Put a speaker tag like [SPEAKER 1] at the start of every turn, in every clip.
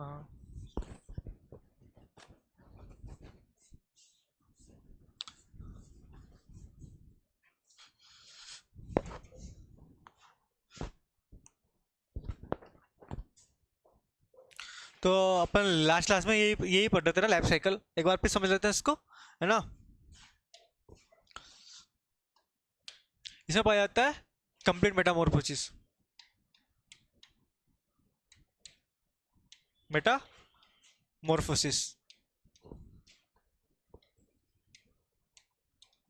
[SPEAKER 1] हाँ। तो अपन last class में यही यही पढ़ रहे थे ना, लाइफ साइकिल। एक बार फिर समझ लेते हैं इसको, है ना। इसमें पाया जाता है कंप्लीट मेटामॉर्फोसिस। मेटामॉर्फोसिस,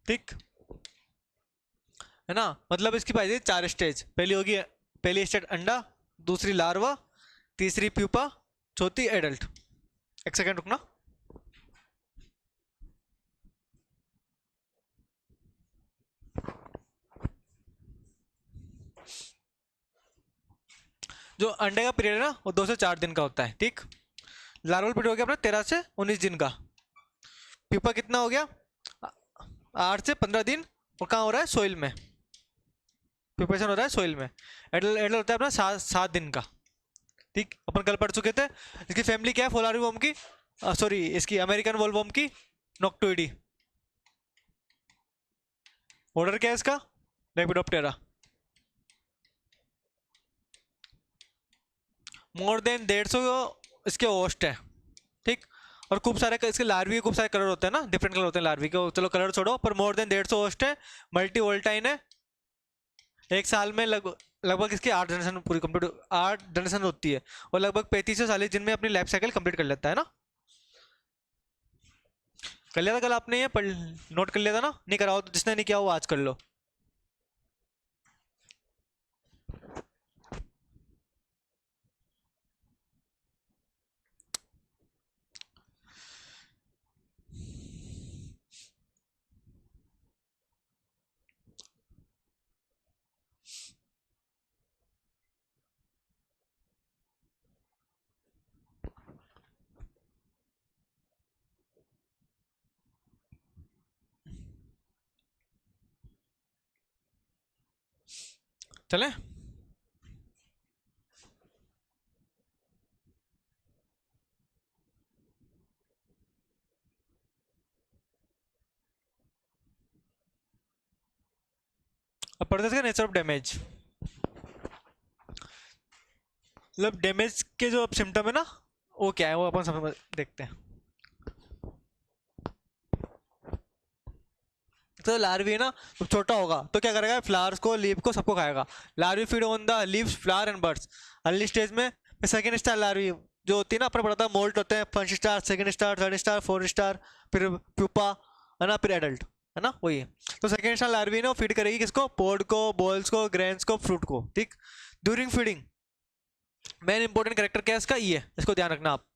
[SPEAKER 1] ठीक है ना। मतलब इसकी पाई जाती है 4 स्टेज। पहली होगी, पहली स्टेज अंडा, दूसरी लार्वा, तीसरी प्यूपा, चौथी एडल्ट। एक सेकंड रुकना। जो अंडे का पीरियड है ना, वो 2 से 4 दिन का होता है, ठीक। लार्वल पीरियड हो गया अपना 13 से 19 दिन का। प्यूपा कितना हो गया, 8 से 15 दिन। और कहाँ हो रहा है, सोइल में। प्रिपरेशन हो रहा है सोइल में। एडल एडल होता है अपना 7 दिन का, ठीक। अपन कल पढ़ चुके थे। इसकी फैमिली क्या है, फोलारी वॉर्म की, सॉरी इसकी अमेरिकन वॉल्वॉर्म की, नोक्टोइडी। ऑर्डर क्या है इसका, लेपिडोप्टेरा। मोर देन 150 इसके होस्ट है, ठीक। और खूब सारे इसके लार्वी के खूब सारे कलर होते हैं ना, डिफरेंट कलर होते हैं लार्वी के। चलो कलर छोड़ो, पर मोर देन 150 होस्ट है। मल्टी वोल्टाइन है। एक साल में लगभग इसकी 8 जनरेशन पूरी कंप्लीट, 8 जनरेशन होती है। और लगभग 35 से 40 दिन में अपनी लाइफ साइकिल कंप्लीट कर लेता है ना। कर लिया था कल आपने, ये पढ़, नोट कर लिया था ना। नहीं कराओ तो जिसने नहीं किया वो आज कर लो। चले। अब पढ़ते हैं नेचर ऑफ डैमेज। मतलब डैमेज के जो सिम्टम है ना, वो क्या है वो अपन समझ देखते हैं। तो लार्वी है ना, जब छोटा होगा तो क्या करेगा, फ्लावर्स को, लीफ को, सबको खाएगा। Larvae feed on the leaves, flower and birds. Early stage में सेकेंड स्टार लार्वी जो होती है ना, अपने पढ़ा था, मोल्ट होते हैं। First star, second star, third star, fourth star, फिर प्यूपा, है ना, फिर एडल्ट, है ना, वही है। तो सेकेंड स्टार लार्वी ना फीड करेगी किसको, पोड को, बॉल्स को, ग्रेन्स को, फ्रूट को, ठीक। During feeding main important character क्या है इसका, ये इसको ध्यान रखना आप।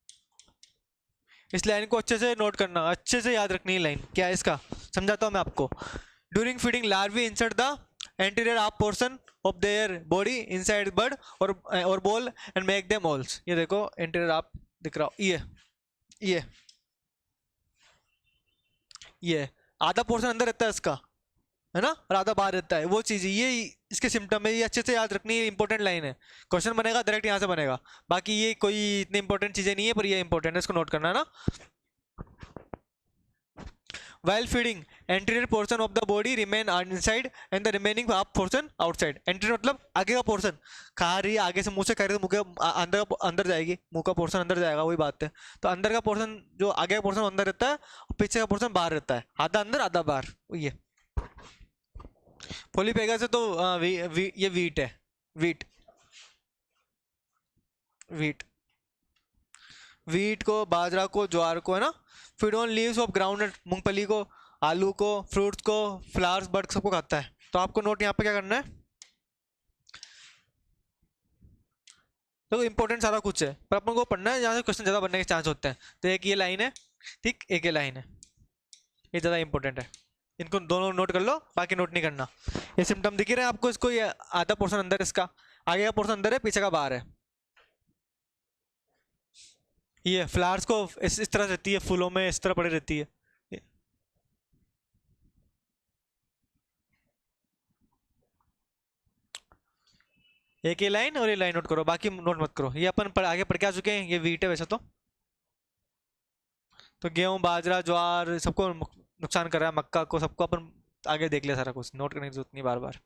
[SPEAKER 1] इस लाइन को अच्छे से नोट करना, अच्छे से याद रखनी है लाइन क्या है इसका। समझाता हूँ मैं आपको। During feeding larvae insert the anterior half portion of their body inside bird और बॉल एंड मेक देम ऑल्स। ये देखो एंटीरियर हाफ दिख रहा हो, ये ये आधा पोर्शन अंदर रहता है इसका, है ना, और आधा बाहर रहता है। वो चीज़ ये इसके सिम्टम है, ये अच्छे से याद रखनी है। इंपॉर्टेंट लाइन है, क्वेश्चन बनेगा डायरेक्ट यहाँ से बनेगा। बाकी ये कोई इतनी इंपॉर्टेंट चीज़ें नहीं है, पर ये इंपॉर्टेंट है, इसको नोट करना है ना। While feeding, anterior portion of the body remain inside and the remaining half portion outside. Anterior मतलब आगे का पोर्शन। खा रही है आगे से, मुंह से खा रही है तो मुंह के अंदर अंदर जाएगी, मुंह का पोर्शन अंदर जाएगा, वही बात है। तो अंदर का पोर्शन, जो आगे का पोर्शन अंदर रहता है और पीछे का पोर्शन बाहर रहता है, आधा अंदर आधा बाहर, ये। पोलीपेगा से तो ये वीट है, वीट, वीट, वीट को, बाजरा को, ज्वार को, है ना। Feed on leaves of ground, मूंगफली को, आलू को, फ्रूट्स को, फ्लावर्स, बर्ड सबको खाता है। तो आपको नोट यहाँ पे क्या करना है, तो इंपॉर्टेंट सारा कुछ है, पर अपन को पढ़ना है जहाँ से क्वेश्चन ज़्यादा बनने के चांस होते हैं। तो एक ये लाइन है, ठीक, एक ये लाइन है, ये ज़्यादा इंपॉर्टेंट है। इनको दोनों नोट कर लो, बाकी नोट नहीं करना। ये सिम्टम दिख ही रहे हैं आपको, इसको, ये आधा पोर्शन अंदर है इसका, आगे का पोर्शन अंदर है, पीछे का बाहर है। ये फ्लावर्स को इस तरह रहती है, फूलों में इस तरह पड़ी रहती है। एक ही लाइन और ये लाइन नोट करो, बाकी नोट मत करो। ये अपन आगे पढ़ के आ चुके हैं, ये वीट है वैसे तो गेहूं बाजरा ज्वार सबको नुकसान कर रहा है, मक्का को सबको अपन आगे देख लिया, सारा कुछ नोट करने की जरूरत नहीं बार बार।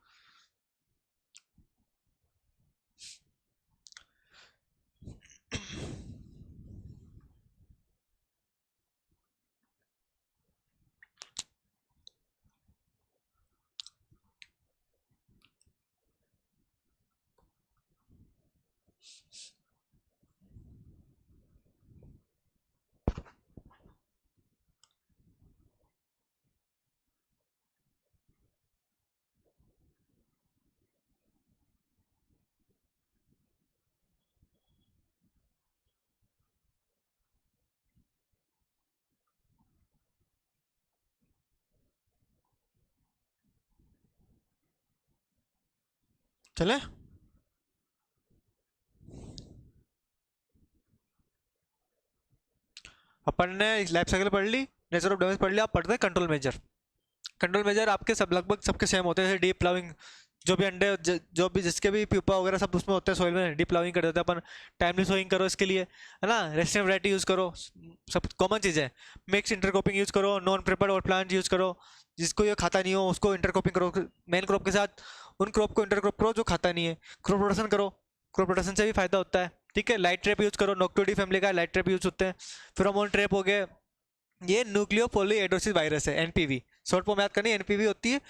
[SPEAKER 1] चले, अपन ने लाइफ साइकिल पढ़ ली, नेचर ऑफ डैमेज पढ़ लिया, आप पढ़ते हैं कंट्रोल मेजर। कंट्रोल मेजर आपके सब लगभग सबके सेम होते हैं, जैसे डीप प्लाविंग, जो भी अंडे जो भी जिसके भी प्यूपा वगैरह सब उसमें होते हैं सॉइल में, डीप प्लाविंग कर देते हैं अपन। टाइमली सोइंग करो इसके लिए, है ना। रेसिस्टेंट वैरायटी यूज़ करो, सब कॉमन चीज़ है। मिक्स इंटरक्रॉपिंग यूज़ करो, नॉन प्रिपेयर्ड और प्लांट यूज़ करो, जिसको ये खाता नहीं हो उसको इंटरक्रॉपिंग करो मेन क्रॉप के साथ, उन क्रॉप को इंटरक्रॉप करो जो खाता नहीं है। क्रॉप प्रोटेक्शन करो, क्रॉप प्रोटेक्शन से भी फायदा होता है, ठीक है। लाइट ट्रैप यूज़ करो, नोक्टोडी फैमिली का लाइट ट्रैप यूज़ होते हैं। फेरोमोन ट्रैप हो गए, ये न्यूक्लियो पॉलीएड्रोसिस वायरस है, एनपीवी शॉर्ट फॉर्म याद करनी है। एनपीवी होती है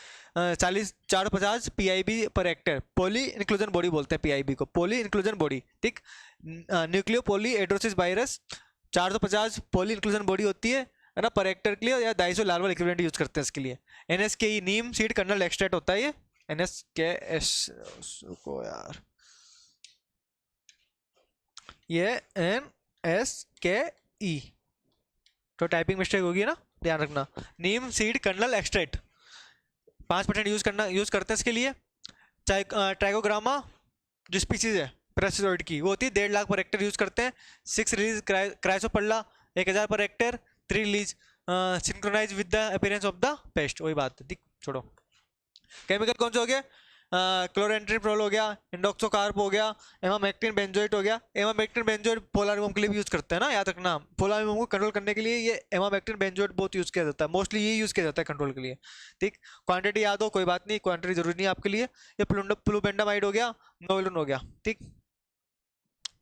[SPEAKER 1] 40 PIB per hectare, poly inclusion body बोलते हैं पीआईबी को, पॉली इंक्लूजन बॉडी, ठीक। Nucleo polyhedrosis virus 450 poly inclusion body होती है ना, पर हेक्टेयर के लिए, या 250 लार्वल इक्विवेलेंट यूज करते हैं इसके लिए। एनएसके नीम सीड कर्नल एक्सट्रैक्ट होता है ये, एनएसके को यार, ये एनएसके तो टाइपिंग मिस्टेक होगी ना, ध्यान रखना। नीम सीड कर्नल एक्सट्रैक्ट 5% यूज करते हैं इसके लिए। ट्राइकोग्रामा जो स्पीसीज है पेरासिटोइड की, वो होती है 1.5 लाख पर हेक्टेयर यूज करते हैं। 6 रिलीज क्राइसोपल्ला 1000 पर hectare, 3 release synchronize with the appearance of the pest, वही बात है, छोड़ो। केमिकल कौन से हो गए, क्लोरेंट्रिप्रोल हो गया, इंडोक्सोकार्प हो गया, एमामेक्टिन बेंजोइट हो गया। एमामेक्टिन बेंजोइट पोलारियम के लिए भी यूज करते हैं ना, याद रखना। पोलारियम को कंट्रोल करने के लिए ये एमामेक्टिन बेंजोइट बहुत यूज किया जाता है, मोस्टली ये यूज किया जाता है कंट्रोल के लिए, ठीक। क्वांटिटी याद हो, कोई बात नहीं, क्वांटिटी जरूरी नहीं है आपके लिए। ये प्लूबेंडामाइड हो गया, नोवेलिन हो गया, ठीक।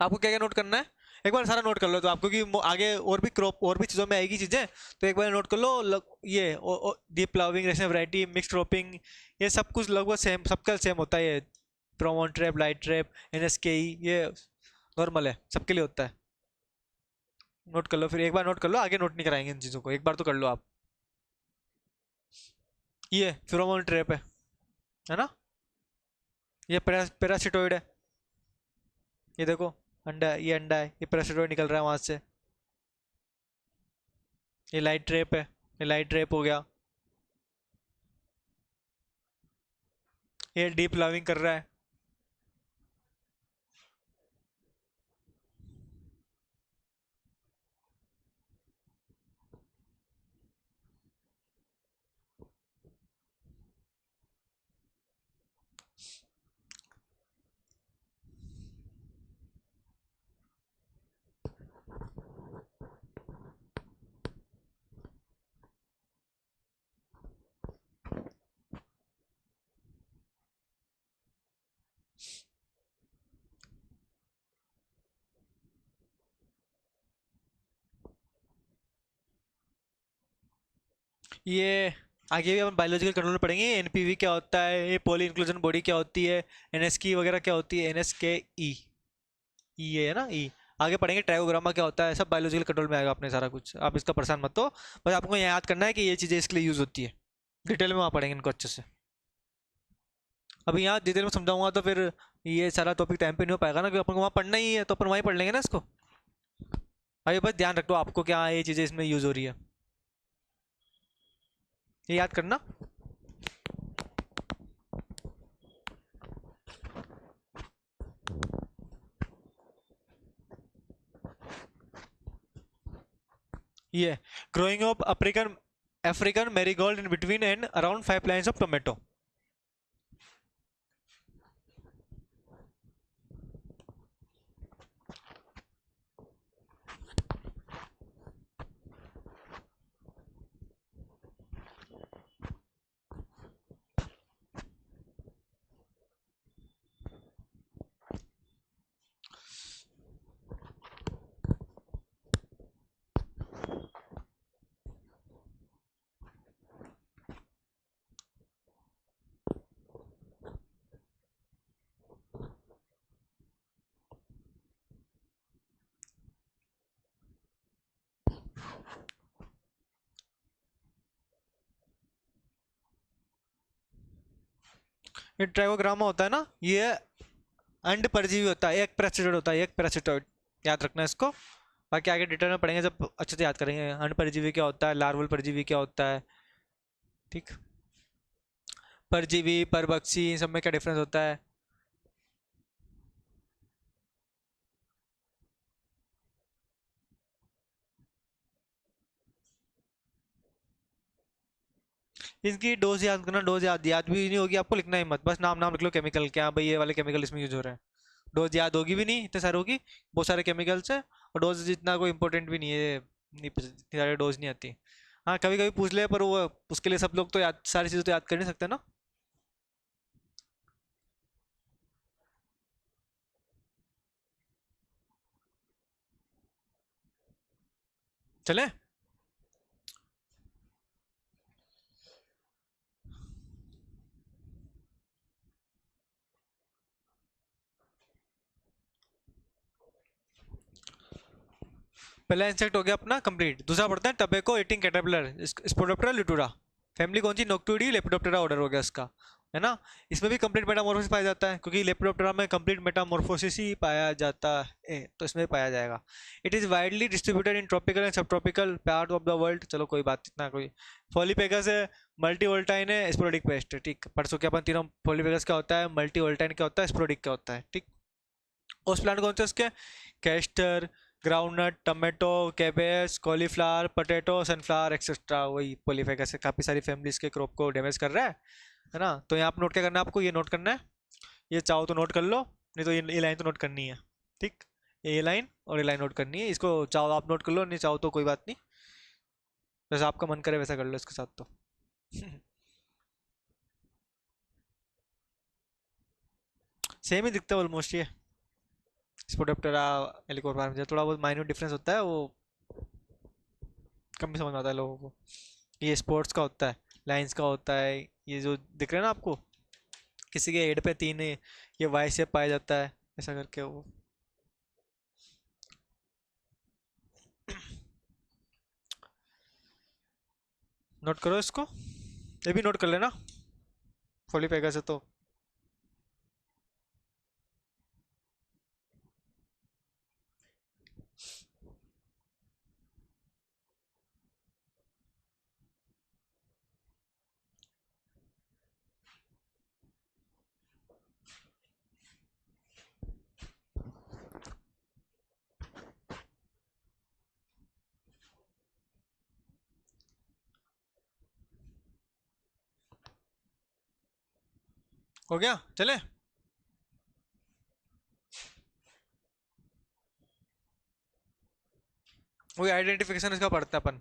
[SPEAKER 1] आपको क्या क्या नोट करना है, एक बार सारा नोट कर लो तो आपको, कि आगे और भी क्रॉप और भी चीज़ों में आएगी चीज़ें, तो एक बार नोट कर लो। ये deep ploughing, rational variety, mix cropping, ये सब कुछ लगभग सेम, सबका सेम होता है। ये प्रोमोन ट्रैप, लाइट ट्रैप, एनएसकेई, ये नॉर्मल है, सबके लिए होता है। नोट कर लो, फिर एक बार नोट कर लो, आगे नोट नहीं कराएंगे इन चीज़ों को, एक बार तो कर लो आप। ये फेरोमोन ट्रैप है ना। ये पैरासिटोइड है, ये देखो अंडा, ये अंडा है, ये पैरासिटोइड निकल रहा है वहां से। ये लाइट ट्रैप है, ये लाइट ट्रैप हो गया। ये डीप प्लाविंग कर रहा है। ये आगे भी अपन बायोलॉजिकल कंट्रोल में पढ़ेंगे, एनपीवी क्या होता है, ये पॉली इंक्लूजन बॉडी क्या होती है, एनएसकी वगैरह क्या होती है, एनएसके ई, ये है ना ई। आगे पढ़ेंगे ट्राइकोग्रामा क्या होता है, सब बायोलॉजिकल कंट्रोल में आएगा अपने सारा कुछ, आप इसका परेशान मत हो। बस आपको यहाँ याद करना है कि ये चीज़ें इसके लिए यूज़ होती है। डिटेल में वहाँ पढ़ेंगे इनको अच्छे से। अभी यहाँ डिटेल में समझाऊंगा तो फिर ये सारा टॉपिक टाइम पे नहीं हो पाएगा ना, क्योंकि अपन को वहाँ पढ़ना ही है, तो अपन वहीं पढ़ लेंगे ना इसको। अभी बस ध्यान रखो आपको क्या ये चीज़ें इसमें यूज़ हो रही है, ये याद करना। ये growing of African African marigold in between and around 5 lines of tomato. ये ट्राइकोग्रामा होता है ना, ये अंड परजीवी होता है, एक पैरासिटोइड होता है, एक पैरासिटोइड, याद रखना इसको। बाकी आगे डिटेल में पढ़ेंगे जब अच्छे से याद करेंगे अंड परजीवी क्या होता है, लार्वल परजीवी क्या होता है, ठीक। परजीवी परभक्षी इन सब में क्या डिफरेंस होता है। इनकी डोज याद करना, डोज याद भी नहीं होगी आपको, लिखना ही मत, बस नाम नाम लिख लो केमिकल क्या भाई, ये वाले केमिकल इसमें यूज हो रहे हैं। डोज याद होगी भी नहीं, इतने सारे होगी, बहुत सारे केमिकल्स है, और डोज जितना कोई इंपॉर्टेंट भी नहीं है, नहीं इतनी सारी डोज नहीं आती। हाँ कभी कभी पूछ ले, पर वो उसके लिए सब लोग तो याद, सारी चीज़ें तो याद कर नहीं सकते ना। चले। पहला इंसेक्ट हो गया अपना कंप्लीट, दूसरा पढ़ते हैं tobacco eating caterpillar, Spodoptera litura. Family कौन सी, नोक्टुडी लेपिडोप्टेरा ऑर्डर हो गया इसका, है ना। इसमें भी कंप्लीट मेटामॉर्फोसिस पाया जाता है, क्योंकि लेपिडोप्टेरा में कंप्लीट मेटामॉर्फोसिस ही पाया जाता है, तो इसमें भी पाया जाएगा। It is widely distributed in tropical and sub tropical part of the world, चलो कोई बात, इतना कोई। फॉलीपेगस है, मल्टी वोल्टाइन है, स्पोरेडिक पेस्ट है, ठीक। पढ़ चुके अपन तीनों, फॉलीपेगस क्या होता है, मल्टी वोल्टाइन क्या होता है, स्पोरेडिक क्या होता है, ठीक। उस प्लांट कौन से उसके, castor, groundnut, tomato, cabbage, cauliflower, potato, sunflower etcetera, वही पॉलीफेगस से काफ़ी सारी फैमिलीज के क्रॉप को डैमेज कर रहा है ना। तो यहाँ पर नोट क्या करना है आपको, ये नोट करना है, ये चाहो तो नोट कर लो, नहीं तो ये लाइन तो नोट करनी है, ठीक। ये लाइन और ये लाइन नोट करनी है, इसको चाहो आप नोट कर लो, नहीं चाहो तो कोई बात नहीं, जैसा आपका मन करे वैसा कर लो इसके साथ तो। सेम ही दिखता है ऑलमोस्ट ये, स्पोडोप्टेरा हेलिकोबार में थोड़ा बहुत माइन्यूट डिफरेंस होता है, वो कम भी समझ में आता है लोगों को। ये स्पोर्ट्स का होता है, लाइंस का होता है, ये जो दिख रहा है ना आपको, किसी के हेड पे तीन है, ये वाई शेप पाया जाता है, ऐसा करके वो। नोट करो इसको, ये भी नोट कर लेना, फोलीपेगा से तो। हो गया, चले। वही आइडेंटिफिकेशन इसका पढ़ता है अपन,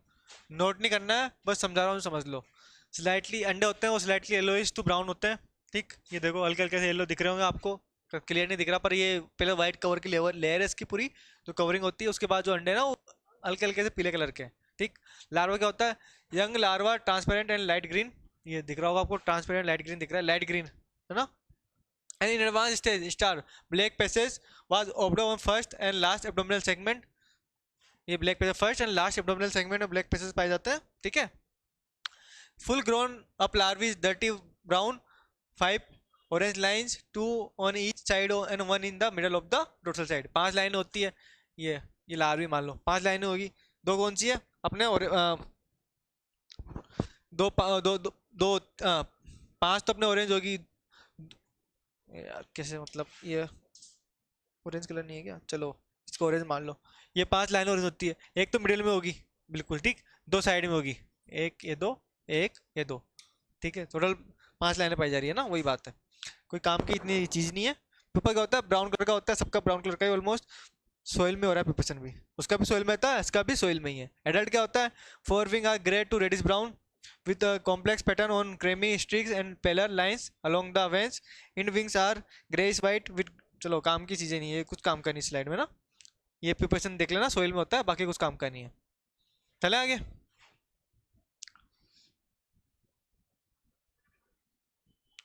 [SPEAKER 1] नोट नहीं करना है, बस समझा रहा हूँ समझ लो। स्लाइटली अंडे होते हैं वो स्लाइटली येलोइश टू ब्राउन होते हैं, ठीक। ये देखो हल्के हल्के से येलो दिख रहे होंगे आपको, क्लियर नहीं दिख रहा, पर ये पहले व्हाइट कवर की लेयर लेयर है इसकी पूरी, जो कवरिंग होती है, उसके बाद जो अंडे हैं ना वो हल्के हल्के से पीले कलर के हैं, ठीक। लार्वा क्या होता है, young larva transparent and light green, ये दिख रहा होगा आपको, ट्रांसपेरेंट लाइट ग्रीन दिख रहा है, लाइट ग्रीन, है ना। And in advance stage star black passage was abdomen first and last abdominal segment, ये black passage first and last abdominal segment में ब्लैक पेसेज पाए जाते हैं, ठीक है। Full grown up larvae is dirty brown, 5 orange lines, 2 on each side and 1 in the middle of the dorsal side, 5 लाइनें होती है। ये लार्वी मान लो 5 लाइनें होगी, दो कौन सी है अपने, और दो दो दो, दो 5 तो अपने ऑरेंज होगी, यार कैसे मतलब, ये ऑरेंज कलर नहीं है क्या, चलो इसको ऑरेंज मान लो। ये 5 लाइनें ऑरेंज होती है, एक तो मिडिल में होगी, बिल्कुल ठीक, दो साइड में होगी, एक ये दो, एक ये दो, ठीक है। टोटल 5 लाइनें पाई जा रही है ना, वही बात है, कोई काम की इतनी चीज़ नहीं है। पेपर क्या होता है, ब्राउन कलर का होता है, सबका ब्राउन कलर का ही ऑलमोस्ट, सोइल में हो रहा है प्रिपरेशन भी, उसका भी सोइल में था, इसका भी सोइल में ही है। एडल्ट क्या होता है, fore wing are grey to reddish brown with a complex pattern on creamy streaks and paler lines along the veins, in wings are grayish white with, चलो काम की चीज़ें नहीं है, कुछ काम का नहीं स्लाइड में ना, ये प्रिपरेशन देख लेना, सोइल में होता है, बाकी कुछ काम का नहीं है। चले आगे,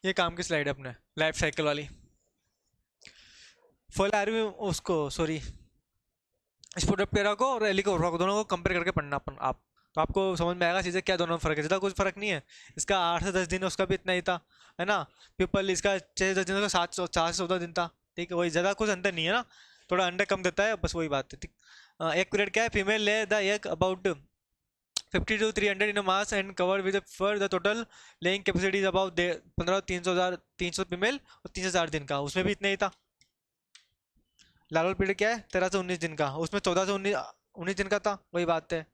[SPEAKER 1] ये काम की स्लाइड है अपने लाइफ साइकिल वाली। फॉल आर्मी में उसको, सॉरी, स्पोडोप्टेरा को और एलिकोवर्पा को, दोनों को कंपेयर करके पढ़ना अपन आप, तो आपको समझ में आएगा चीज़ें क्या दोनों में फ़र्क है। ज़्यादा कुछ फ़र्क नहीं है। इसका 8 से 10 दिन, उसका भी इतना ही था, है ना। पीपल इसका 6 से 10 दिन, उसका 4 से 14 दिन था। ठीक है, वही, ज़्यादा कुछ अंतर नहीं है ना। थोड़ा अंडा कम देता है, बस वही बात है। ठीक। एक पीरियड क्या है, female lay the egg about 50 to 300 in mass and covered with fur, the total laying capacity is about 15, 300 female और 3 से 4 दिन का, उसमें भी इतना ही था। लार्वल पीरियड क्या है, 13 से 19 दिन का, उसमें 14 से 19 दिन का था, वही बात है।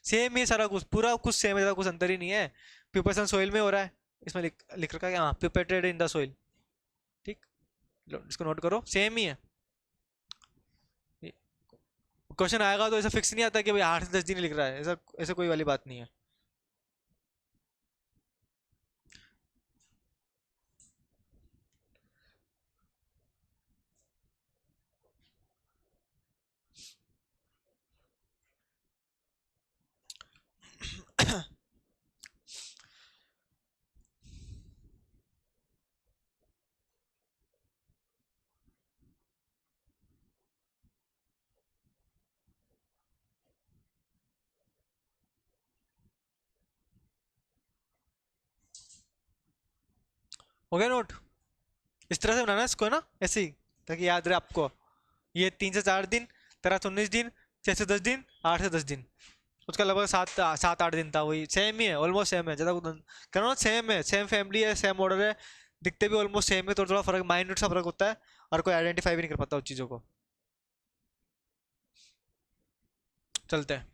[SPEAKER 1] सेम ही सारा कुछ, पूरा कुछ सेम है, ज़्यादा कुछ अंतर ही नहीं है। प्यूपरेशन सोइल में हो रहा है, इसमें लिख रखा है हाँ, प्यूपेटेड इन द सोइल। ठीक, इसको नोट करो, सेम ही है। क्वेश्चन आएगा तो ऐसा फिक्स नहीं आता कि भाई 8 से 10 दिन ही लिख रहा है, ऐसा ऐसा कोई वाली बात नहीं है। हो गया नोट। इस तरह से बनाना है इसको, है ना, ऐसे ही, ताकि याद रहे आपको। ये 3 से 4 दिन, 13 से 19 दिन, 6 से 10 दिन, 8 से 10 दिन, उसका लगभग 7-8 दिन था, वही सेम ही है, ऑलमोस्ट सेम है। ज़्यादा करो ना, सेम है, सेम फैमिली है, सेम ऑर्डर है, दिखते भी ऑलमोस्ट सेम है, तो थोड़ा फर्क, माइन्यूट सा फर्क होता है, और कोई आइडेंटिफाई भी नहीं कर पाता उस चीज़ों को। चलते हैं,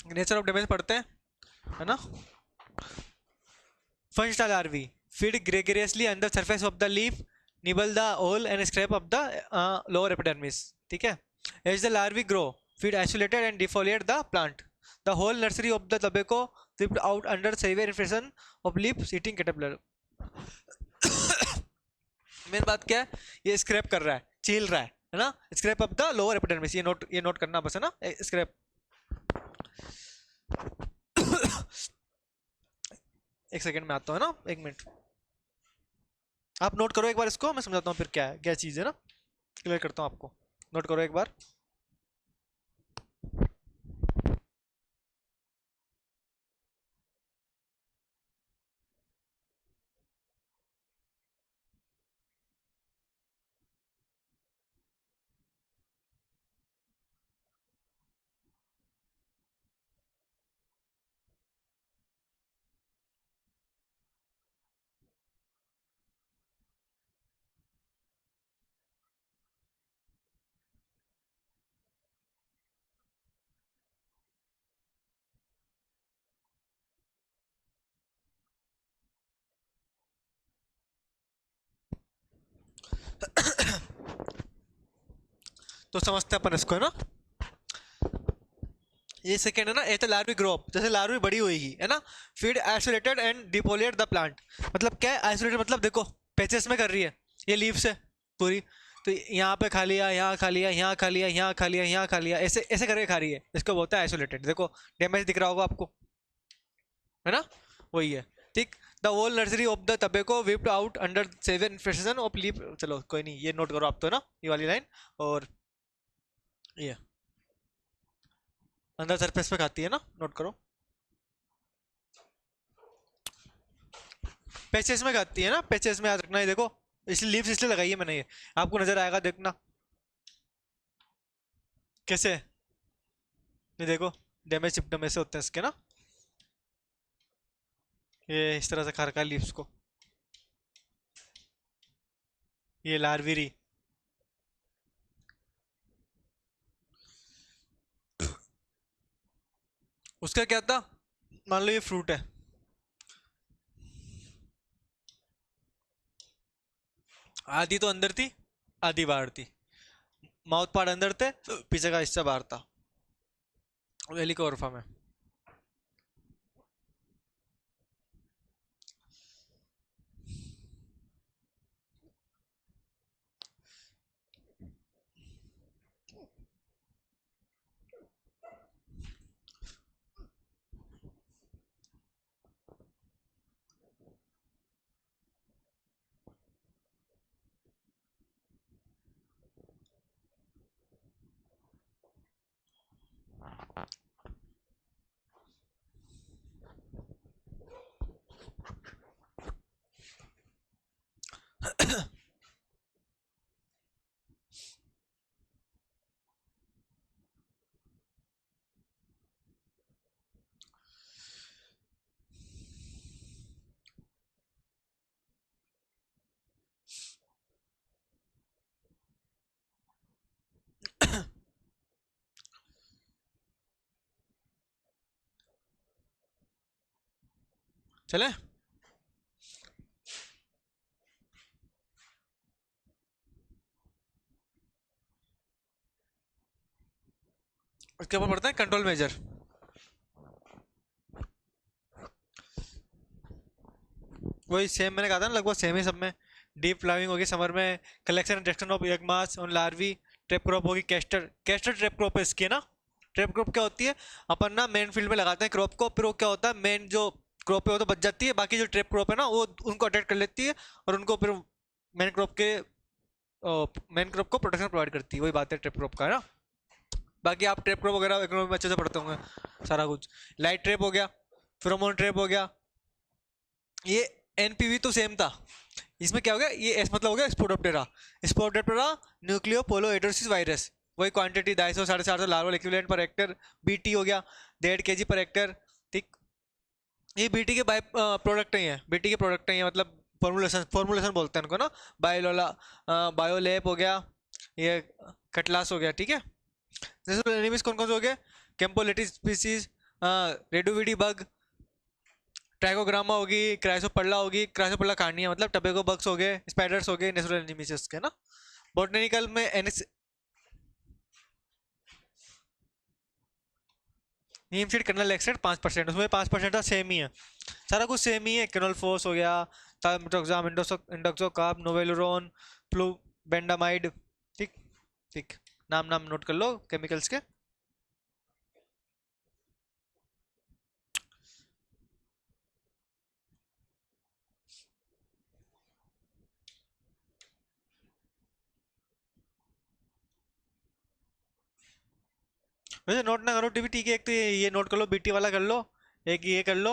[SPEAKER 1] नेचर ऑफ डैमेज पढ़ते हैं, है ना। फंस्ट larvae feed gregariously on the surface of the leaf, nibble the hole and scrape up the lower epidermis. ठीक है। As the larvae grow, feed isolated and defoliate the plant. The whole nursery of the tobacco flipped out under severe infection of leaf-eating caterpillar. Main बात क्या है, ये scrap कर रहा है, छील रहा है ना, scrap up the lower epidermis, ये नोट करना बस, है ना, स्क्रैप। एक सेकंड में आता हूँ, है ना, 1 मिनट। आप नोट करो एक बार इसको, मैं समझाता हूँ फिर क्या है, क्या चीज़ है ना, क्लियर करता हूँ आपको। नोट करो एक बार। तो समझते हैं अपन इसको, है ना। ये सेकेंड है ना, ए तो लार्वी ग्रो अप, जैसे लार्वी बड़ी होगी, है ना, feed isolated and defoliate the plant. मतलब क्या है आइसोलेटेड, मतलब देखो पैचेस में कर रही है, ये लीव्स है पूरी, तो यहाँ पे खा लिया, यहाँ खा लिया, यहाँ खा लिया, यहाँ खा लिया, यहाँ खा लिया, ऐसे ऐसे करके खा रही है, इसको बोलता है आइसोलेटेड। देखो डैमेज दिख रहा होगा आपको, है ना, वही है। ठीक। The whole nursery of the tobacco wiped out under severe infestation of leaf. चलो कोई नहीं, ये नोट करो आप तो, है ना, ये वाली लाइन। और ये अंदर सरफेस पे खाती है ना, नोट करो। पैचेस में खाती है ना, पैचेस में याद रखना है, देखो इसलिए लीव्स इसलिए लगाई है मैंने, ये आपको नजर आएगा, देखना कैसे। ये देखो, डैमेज सिम्टम ऐसे होते हैं इसके ना, ये इस तरह से खा रखा है लीव्स को, ये लार्विरी। उसका क्या था, मान लो ये फ्रूट है, आधी तो अंदर थी, आधी बाहर थी, माउथ पार्ट अंदर थे, पीछे का हिस्सा बाहर था, हेलिकोरफा में। चले। उसके ऊपर पढ़ते हैं कंट्रोल मेजर। वही सेम मैंने कहा था ना, लगभग सेम ही सब में। डीप फ्लाविंग होगी समर में, collection and destruction of egg mass on larvae, trap crop होगी, कैस्टर कैस्टर ट्रैप क्रॉप है इसकी, है ना। ट्रैप क्रॉप क्या होती है, अपन ना मेन फील्ड में लगाते हैं क्रॉप को, फिर वो क्या होता है, मेन जो क्रॉप है वो तो बच जाती है, बाकी जो ट्रैप क्रॉप है ना वो उनको अटैक कर लेती है, और उनको फिर मेन क्रॉप के मेन क्रॉप को प्रोटेक्शन प्रोवाइड करती है। वही बात है ट्रैप क्रॉप का, है ना। बाकी आप ट्रैप क्रॉप वगैरह इकोनॉमी में अच्छे से पढ़ते होंगे सारा कुछ। लाइट ट्रैप हो गया, फेरोमोन ट्रैप हो गया, ये एनपीवी तो सेम था। इसमें क्या हो गया, ये एस मतलब हो गया स्पोडोप्टेरा। स्पोडोप्टेरा न्यूक्लियो पोलो एडोसिस वायरस। वही quantity 250 450 larval equivalent per hectare. BT हो गया 1.5 kg पर हेक्टर। ठीक, ये बीटी के बाय प्रोडक्ट ही है, बीटी के प्रोडक्ट ही है, मतलब फॉर्मुलेशन फॉर्मुलेशन बोलते हैं इनको ना। बायोलोला बायोलैब हो गया, ये कटलास हो गया। ठीक है, जैसे एनिमीज कौन कौन से हो गए, कैंपोलेटिस स्पीसीज, रेडोविडी बग, ट्राइकोग्रामा होगी, क्राइसोपल्ला होगी, क्राइसोपल्ला कार्निया मतलब टबेको बग्स हो गए, स्पाइडर्स हो गए, नेचुरल एनिमीज के ना। बॉटनिकल में एनिस नीम सीड कर्नल एक्सट्रैक्ट 5%, उसमें 5% था, सेम ही है, सारा कुछ सेम ही है। कैनोल फोर्स हो गया, थाइमेथोक्साम, इंडोक्सोकार्ब, नोवेलुरोन, फ्लूबेंडामाइड। ठीक, ठीक, नाम नाम नोट कर लो केमिकल्स के। वैसे नोट ना करो टीबी, ठीक है, एक तो ये नोट कर लो, बीटी वाला कर लो, एक ये कर लो,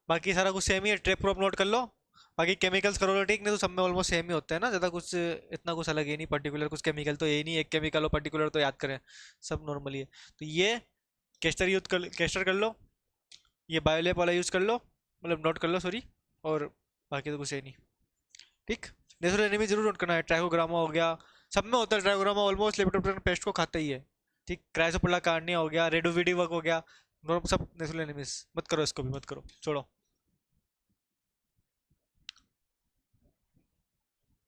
[SPEAKER 1] बाकी सारा कुछ सेम ही है। ट्रेप प्रोप नोट कर लो, बाकी केमिकल्स करो लो, ठीक, नहीं तो सब में ऑलमोस्ट सेम ही होते हैं ना, ज़्यादा कुछ इतना कुछ अलग है नहीं, पर्टिकुलर कुछ केमिकल तो ये नहीं, एक केमिकल हो पर्टिकुलर तो याद करें, सब नॉर्मली है। तो ये केस्टर यूज कर, केस्टर कर लो, ये बायोलेप वाला यूज़ कर लो, मतलब नोट कर लो सॉरी, और बाकी तो कुछ है नहीं। ठीक, नेचुरल एनिमी जरूर नोट करना है। ट्राइकोग्रामा हो गया, सब में होता है ट्राइकोग्रामा, ऑलमोस्ट लेपिडोप्टेरा पेस्ट को खाता ही है। ठीक, क्राइसोपोला कार्निया हो गया, रेडोविडी वर्क हो गया, सब नेचुरल एनिमीज। मत करो इसको भी, मत करो, छोड़ो।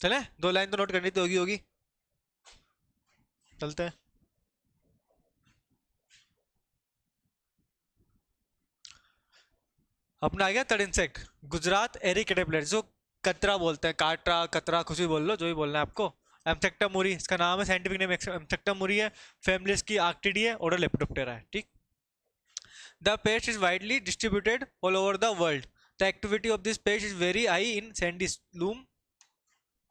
[SPEAKER 1] चले, 2 लाइन तो नोट करनी तो होगी होगी। चलते हैं। अपना आ गया थर्ड इंसेक्ट, गुजरात एरी कैटरपिलर, जो कतरा बोलते हैं, काटरा कतरा कुछ भी बोल लो, जो भी बोलना है आपको। एमसेक्टा मुरी इसका नाम है, साइंटिफिक नेम एमसेक्टा मुरी है। फैमिली इसकी आर्क्टिडी है, ऑर्डर लेपिडोप्टेरा है। ठीक, the paste is widely distributed all over the world. The activity of this paste is very high in Sandy loom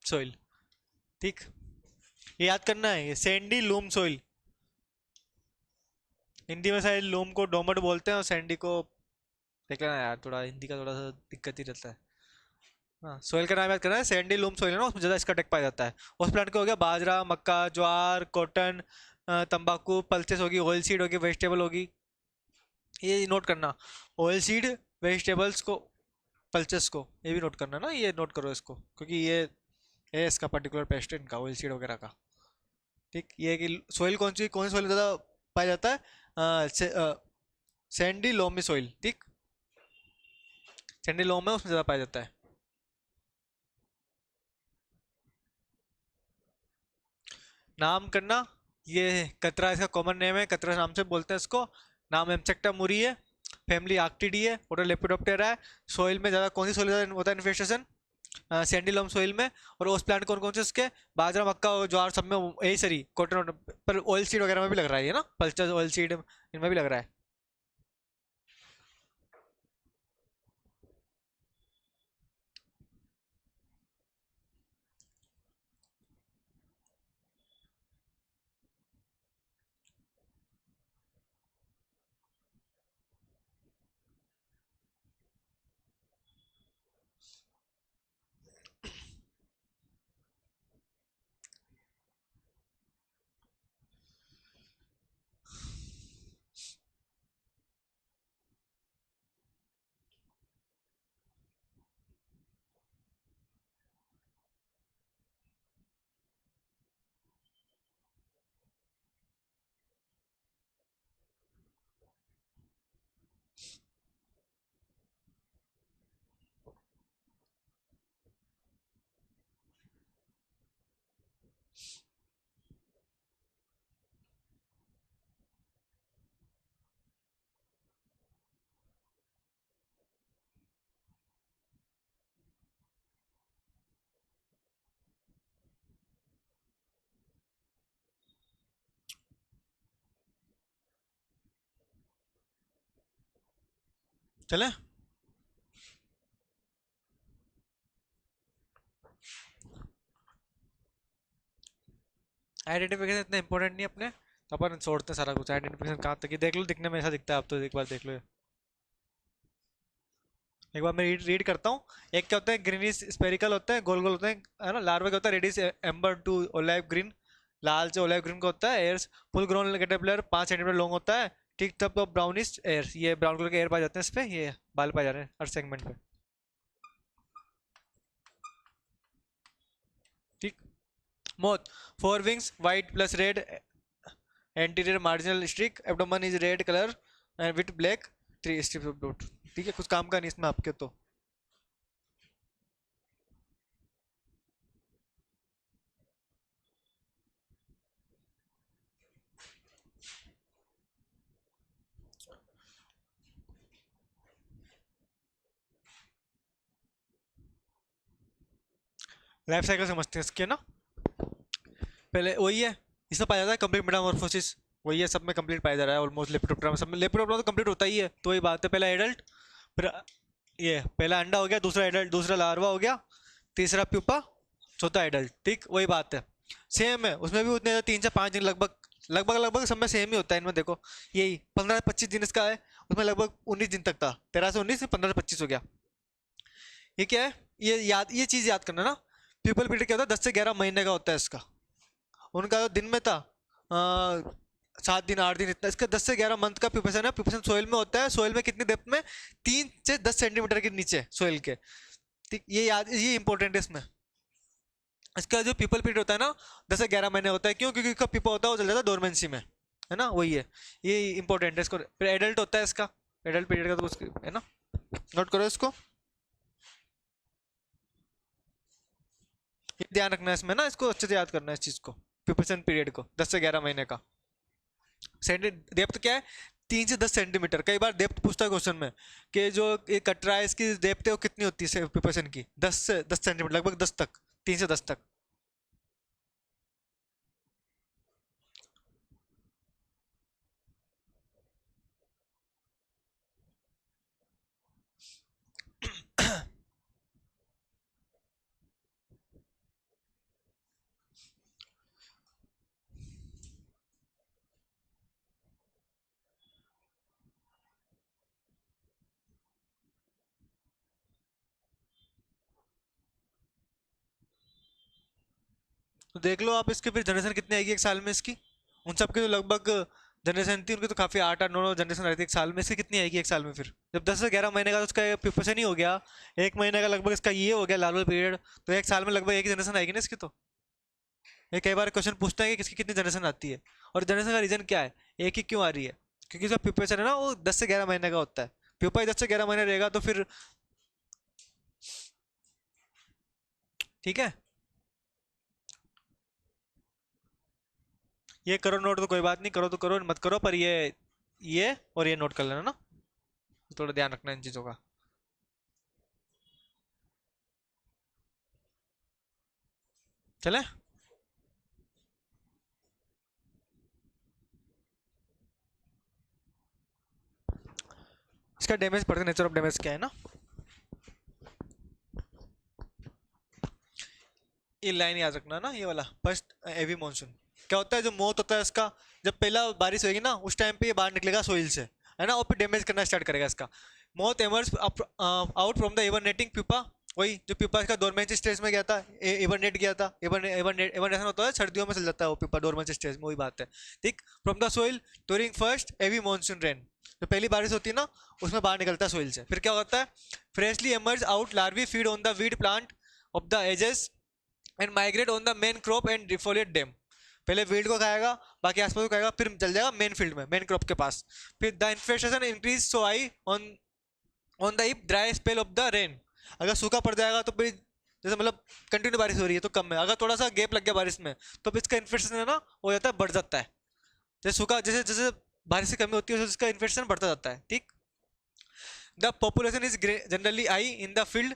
[SPEAKER 1] soil. ठीक, ये याद करना है, ये सैंडी लूम सोइल। हिंदी में शायद लूम को डोमट बोलते हैं और सैंडी को, देख लेना यार, थोड़ा हिंदी का थोड़ा सा दिक्कत ही रहता है। हाँ, सोइल का नाम याद करना है, सैंडी लूम सोइल है ना, उसमें ज़्यादा इसका टेक पाया जाता है। उस प्लांट को हो गया बाजरा, मक्का, ज्वार, कॉटन, तंबाकू, पल्सेस होगी, ऑयल सीड होगी, वेजिटेबल होगी। ये नोट करना, ऑयल सीड, वेजिटेबल्स को, पल्सेस को, ये भी नोट करना ना, ये नोट करो इसको, क्योंकि ये है इसका पर्टिकुलर पेस्ट है इनका, ऑयल सीड वगैरह का। ठीक, ये है कि सोइल कौन सी सोइल ज़्यादा पाया जाता है, सैंडी लोमी सोइल। ठीक, सैंडी लोम है उसमें ज़्यादा पाया जाता है। नाम करना, ये कतरा इसका कॉमन नेम है, कतरा नाम से बोलते हैं इसको। नाम एमसेक्टा मुरी है, फैमिली आर्क्टिडी है, ऑर्डर लेपिडोप्टेरा है। सोइल में ज़्यादा कौन सी सोइल ज़्यादा होता है इन्फेस्टेशन, सैंडीलॉम सोइल में। और उस प्लांट कौन कौन से उसके, बाजरा, मक्का और ज्वार, सब में यही सरी कॉटन, पर ऑयल सीड वगैरह में भी लग रहा है ये ना, पल्चर ऑयल सीड इनमें भी लग रहा है। चले। आइडेंटिफिकेशन इतना इंपॉर्टेंट नहीं है अपने, तो अपन छोड़ते हैं सारा कुछ। आइडेंटिफिकेशन कहाँ तक, ये देख लो, दिखने में ऐसा दिखता है, आप तो एक बार देख लो ये। एक बार मैं रीड करता हूँ। एक क्या होता है, ग्रीनिश स्पेरिकल होता है, गोल गोल होते हैं, है ना। लार्वा क्या होता है, reddish amber to olive green, लाल से ओलाइव ग्रीन का होता है। Hairs full grown caterpillar 5 centimetre long होता है। ठीक तब ब्राउनिश एयर्स, ये ब्राउन कलर के एयर पाए जाते हैं इस पे, ये बाल पाए जा रहे हैं हर सेगमेंट पे। ठीक। Moth, 4 wings white plus red anterior marginal streak, abdomen is red colour and with black 3 stripes of dot. ठीक है, कुछ काम का नहीं इसमें आपके तो। लाइफ साइकिल समझते हैं इसके ना। पहले वही है, इसमें पाया जाता है कंप्लीट मेटामॉर्फोसिस, वही है सब में कंप्लीट पाया जा रहा है ऑलमोस्ट। लेपिडोप्टेरा में सब में, लेपिडोप्टेरा तो कंप्लीट होता ही है, तो वही बात है। पहला एडल्ट, फिर ये पहला अंडा हो गया, दूसरा एडल्ट, दूसरा लार्वा हो गया, तीसरा प्यूपा, चौथा एडल्ट। ठीक, वही बात है। सेम है उसमें भी, उतने 3 से 5 दिन लगभग लगभग लगभग सब में सेम ही होता है इनमें। देखो यही 15 से 25 दिन इसका है, उसमें लगभग 19 दिन तक था, 13 से 19, 15 से 25 हो गया। ये क्या है, ये चीज याद करना ना। पीपल पीरियड क्या होता है, 10 से 11 महीने का होता है इसका। उनका तो दिन में था 7 दिन 8 दिन इतना। इसका 10 से 11 मंथ का प्यूपेशन है। प्यूपेशन सोइल में होता है। सोइल में कितनी डेप्थ में, 3 से 10 सेंटीमीटर के नीचे सोइल के। ठीक, ये याद, ये इंपॉर्टेंट है इसमें। इसका जो पीपल पीरियड होता है ना, 10 से 11 महीने होता है। क्यों? क्योंकि इसका पीपा होता है वो चल जाता है डोरमेंसी में, है ना, वही है। ये इंपॉर्टेंट है इसको। फिर एडल्ट होता है इसका, एडल्ट पीरियड का तो है ना, नोट करो इसको। ये ध्यान रखना है इसमें ना, इसको अच्छे से याद करना है इस चीज को। प्यूपेशन पीरियड को 10 से 11 महीने का। डेप्थ क्या है, 3 से 10 सेंटीमीटर। कई बार डेप्थ पूछता है क्वेश्चन में कि जो ये कटरा है इसकी डेप्थ है वो कितनी होती है प्यूपेशन की, 10 से 10 सेंटीमीटर, लगभग 10 तक, 3 से 10 तक। तो देख लो आप इसके, फिर जनरेशन कितनी आएगी एक साल में इसकी। उन सब की तो लगभग जनरेशन थी उनकी तो काफी 8 8 9 9 जनरेशन रहती है एक साल में। इसकी कितनी आएगी एक साल में फिर, जब 10 से 11 महीने का तो उसका प्रिपरेशन ही हो गया। एक महीने का लगभग इसका ये हो गया लार्वल पीरियड, तो एक साल में लगभग एक ही जनरेशन आएगी ना इसकी तो। ये कई बार क्वेश्चन पूछता है कि किसकी कितनी जनरेशन आती है, और जनरेशन का रीजन क्या है, एक ही क्यों आ रही है। क्योंकि उसका प्रिपरेशन है ना वो 10 से 11 महीने का होता है। प्यूपा ही 10 से 11 महीने रहेगा तो फिर, ठीक है। ये करो नोट तो कोई बात नहीं, करो तो करो, मत करो, पर ये और ये नोट कर लेना ना, थोड़ा ध्यान रखना इन चीजों का। चले। इसका डैमेज पड़ता है, नेचर ऑफ डैमेज क्या है ना, ये लाइन याद रखना ना, ये वाला फर्स्ट हेवी मानसून। क्या होता है, जो मोत होता है इसका, जब पहला बारिश होगी ना उस टाइम पे ये बाहर निकलेगा सोइल से, है ना, और फिर डैमेज करना स्टार्ट करेगा इसका। Moth emerges out from the hibernating pupa, वही जो प्यूपा इसका डोरमेंसी स्टेज में गया था, हिबरनेट गया था। हिबरनेशन होता है सर्दियों में चल जाता है वो प्यूपा डोरमेंसी स्टेज में, वही बात है। ठीक, from the soil during first heavy monsoon rain, जो पहली बारिश होती है ना उसमें बाहर निकलता है सोइल से। फिर क्या होता है, freshly emerge out larvae feed on the weed plant of the edges and migrate on the main crop and defoliate them. पहले फील्ड को खाएगा, बाकी आसपास को खाएगा, फिर चल जाएगा मेन फील्ड में, मेन क्रॉप के पास। फिर the infestation increase so high on on the if dry spell of the rain. अगर सूखा पड़ जाएगा तो फिर, जैसे मतलब कंटिन्यू बारिश हो रही है तो कम है, अगर थोड़ा सा गैप लग गया बारिश में तो फिर इसका इन्फेक्शन है ना हो जाता है, बढ़ जाता है। जैसे सूखा, जैसे जैसे बारिश की कमी होती है उसका इन्फेक्शन बढ़ता जाता है। ठीक, the population is generally high in the field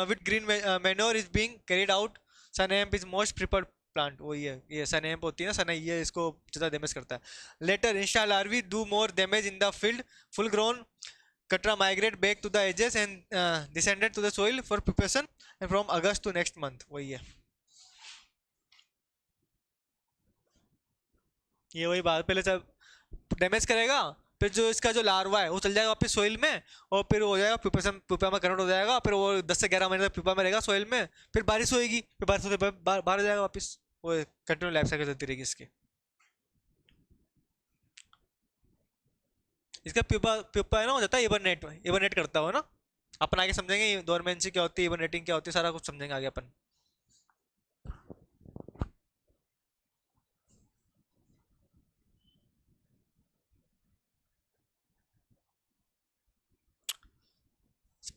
[SPEAKER 1] with green manure is being carried out. Sunn hemp is most preferred plant, वही है, ये सनहैम्प होती है ना, सनई, ये इसको ज़्यादा डैमेज करता है। Later instar larvae do more damage in the field, full grown Katra migrate back to the edges and descended to the soil for pupation and from August to next month. वही है, ये वही बात, पहले सब damage करेगा, फिर जो इसका जो लार्वा है वो चल जाएगा वापस सोइल में, और फिर वो हो जाएगा प्यूपेशन, प्यूपा में कन्वर्ट हो जाएगा, फिर वो 10 से 11 महीने तक प्यूपा में रहेगा सोइल में, फिर बारिश होएगी, फिर बारिश होते बाहर हो जाएगा वापस, वो कंटिन्यू लाइफ साइकिल चलती रहेगी इसकी। इसका प्यूपा प्यूपा है ना, हो जाता है इबरनेट, इबरनेट करता हो ना। अपन आगे समझेंगे डोरमेंसी क्या होती है, इबरनेटिंग क्या होती है, सारा कुछ समझेंगे आगे अपन।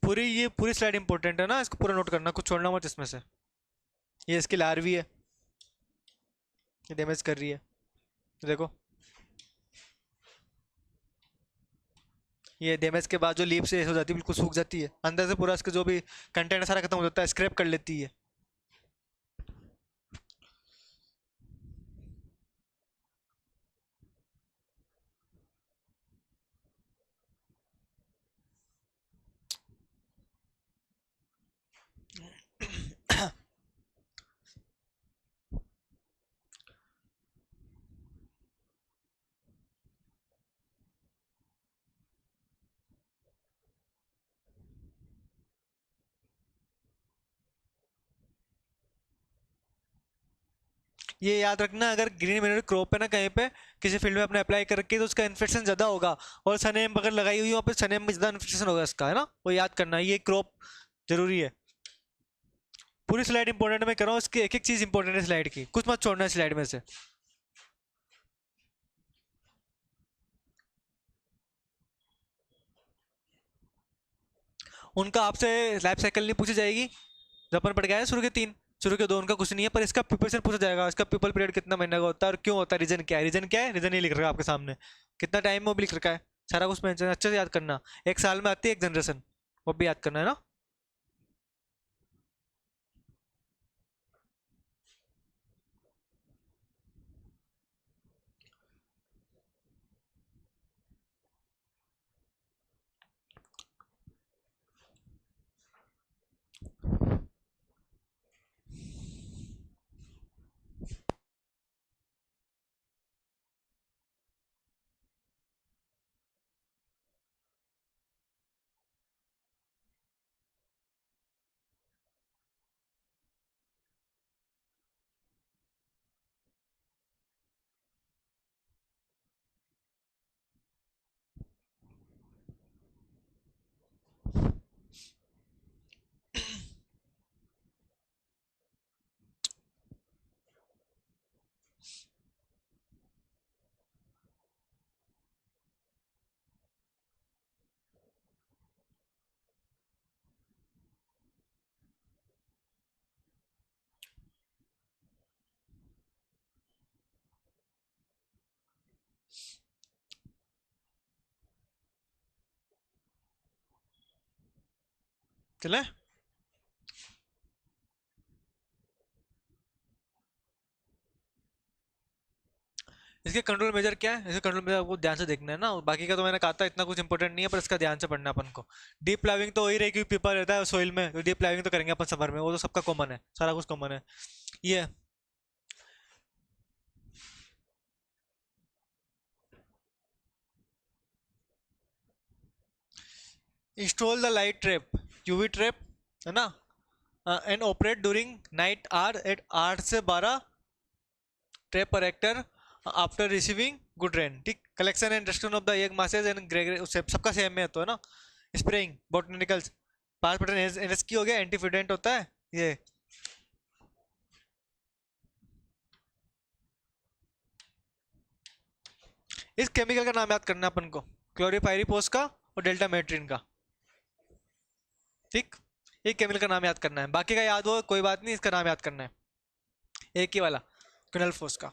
[SPEAKER 1] पूरी स्लाइड इंपॉर्टेंट है ना, इसको पूरा नोट करना, कुछ छोड़ना मत इसमें से। ये इसकी लार्वी है, ये डैमेज कर रही है, देखो ये डैमेज के बाद जो लीफ से हो जाती है, बिल्कुल सूख जाती है अंदर से, पूरा इसका जो भी कंटेंट है सारा खत्म हो जाता है, स्क्रैप कर लेती है। ये याद रखना, अगर ग्रीन मिनरल क्रॉप है ना कहीं पे किसी फील्ड में अपने अप्लाई करके, तो उसका इन्फेक्शन ज़्यादा होगा, और सनेम अगर लगाई हुई वहाँ पे सनेम में ज़्यादा इन्फेक्शन होगा इसका, है ना, वो याद करना, ये क्रॉप जरूरी है। पूरी स्लाइड इंपॉर्टेंट मैं कर रहा हूँ, इसकी एक एक चीज़ इंपॉर्टेंट है स्लाइड की, कुछ मत छोड़ना स्लाइड में से। उनका आपसे लाइफ साइकिल नहीं पूछी जाएगी, जो अपन पढ़ गए हैं शुरू के 3, शुरू के 2, उनका कुछ नहीं है, पर इसका प्रिपरेशन पूछा जाएगा, इसका पीपल पीरियड कितना महीने का होता है और क्यों होता है, रीजन क्या है, रीजन क्या है, रीजन ये लिख रखा है आपके सामने, कितना टाइम में वो भी लिख रखा है, सारा कुछ मेंशन अच्छे से याद करना। एक साल में आती है एक जनरेशन, वो भी याद करना है ना। चले, इसके कंट्रोल मेजर क्या है, इसके कंट्रोल मेजर आपको ध्यान से देखना है ना, बाकी का तो मैंने कहा था इतना कुछ इंपॉर्टेंट नहीं है, पर इसका ध्यान से पढ़ना है अपन को। डीप प्लाविंग तो वही रहेगी, पेपर रहता है सोइल में, तो डीप प्लाविंग तो करेंगे अपन समर में, वो तो सबका कॉमन है, सारा कुछ कॉमन है। ये install the light trap, UV trap, है ना, and operate during night are at 8 से 12 ट्रैप पर एक्टर आफ्टर रिसीविंग गुड रेन, ठीक। Collection and destruction of the egg masses and ग्रे, सबका सेम में तो है ना। स्प्रेइंग बोटनिकल्स, 5% एनएस की हो गया, एंटीफिडेंट होता है ये। इस केमिकल का नाम याद करना अपन को, क्लोरीपाइरीपोस का और डेल्टा मेट्रिन का, ठीक। एक केमिकल का नाम याद करना है, बाकी का याद हो कोई बात नहीं, इसका नाम याद करना है, एक ही वाला क्विनलफोस का।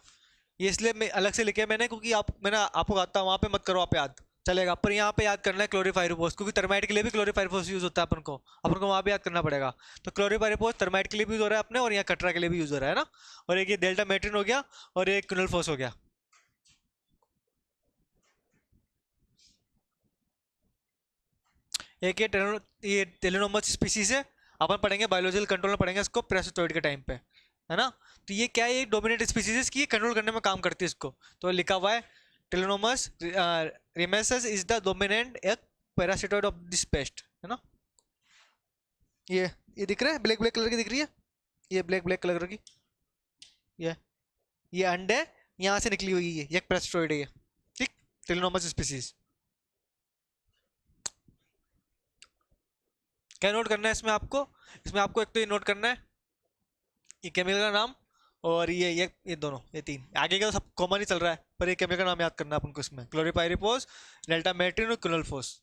[SPEAKER 1] ये इसलिए मैं अलग से लिखे मैंने, क्योंकि मैंने आपको कहा था वहाँ पे मत करो आप याद, चलेगा, पर यहाँ पे याद करना है क्लोरीपाइरीपोस, क्योंकि टर्माइट के लिए भी क्लोरीपाइरीपोस यूज होता है, अपन को वहाँ भी याद करना पड़ेगा। तो क्लोरीपाइरीपोस टर्माइट के लिए भी यूज हो रहा है अपने, और यहाँ कटरा के लिए भी यूज हो रहा है ना। और एक ये डेल्टा मेट्रिन हो गया, और एक क्विनलफोस हो गया। एक ये टेलोनोमस स्पीसीज है, अपन पढ़ेंगे बायोलॉजिकल कंट्रोल में पढ़ेंगे इसको प्रेसिटोइड के टाइम पे, है ना। तो ये क्या है, ये डोमिनेट स्पीसीज की कंट्रोल करने में काम करती है इसको। तो लिखा हुआ है टेलोनोमस रेमेसेस इज द डोमिनेंट एक पैरासिटोइड ऑफ दिस पेस्ट, है ना। ये दिख रहा है, ब्लैक ब्लैक कलर की दिख रही है, ये ब्लैक ब्लैक कलर की, ये ये अंडे यहाँ से निकली हुई है, ये एक पैरासिटोइड है ये, ठीक, टेलोनोमस स्पीसीज। क्या नोट करना है इसमें आपको, इसमें आपको एक तो ये नोट करना है ये केमिकल का नाम, और ये दोनों, ये तीन आगे का तो सब कॉमन ही चल रहा है, पर ये केमिकल का नाम याद करना है अपन को इसमें, क्लोरीपाइरिपोस, डेल्टा मेट्रिन और क्विनोल्फोस।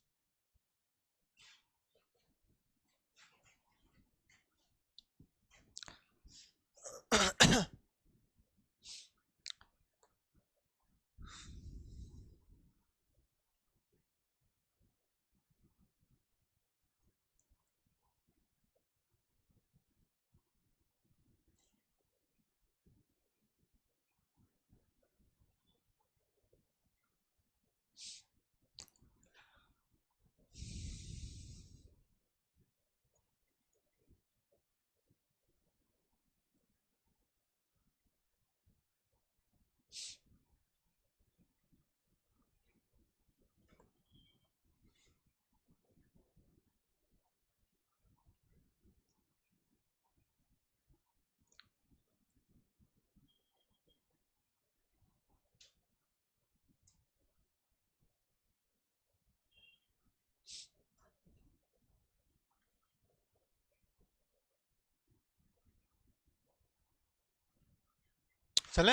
[SPEAKER 1] चले,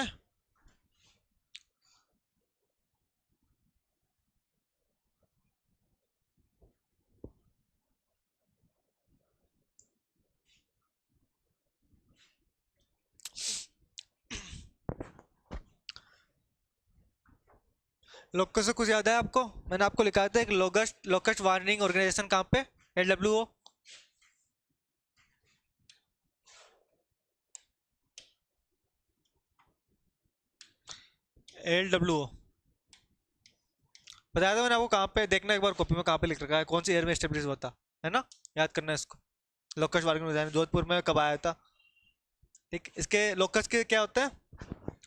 [SPEAKER 1] लोकस से कुछ याद है आपको, मैंने आपको लिखा था एक लोकस्ट लोकस्ट वार्निंग ऑर्गेनाइजेशन कहाँ पे, LWO। LWO बताया था मैंने आपको, कहाँ पे देखना एक बार कॉपी में, कहाँ पे लिख रखा है, कौन सी ईयर में एस्टेब्लिश हुआ था, है ना, याद करना है इसको। लोकस्ट वार्निंग ऑर्गेनाइजेशन जोधपुर में कब आया था, ठीक। इसके लोकस के क्या होता है,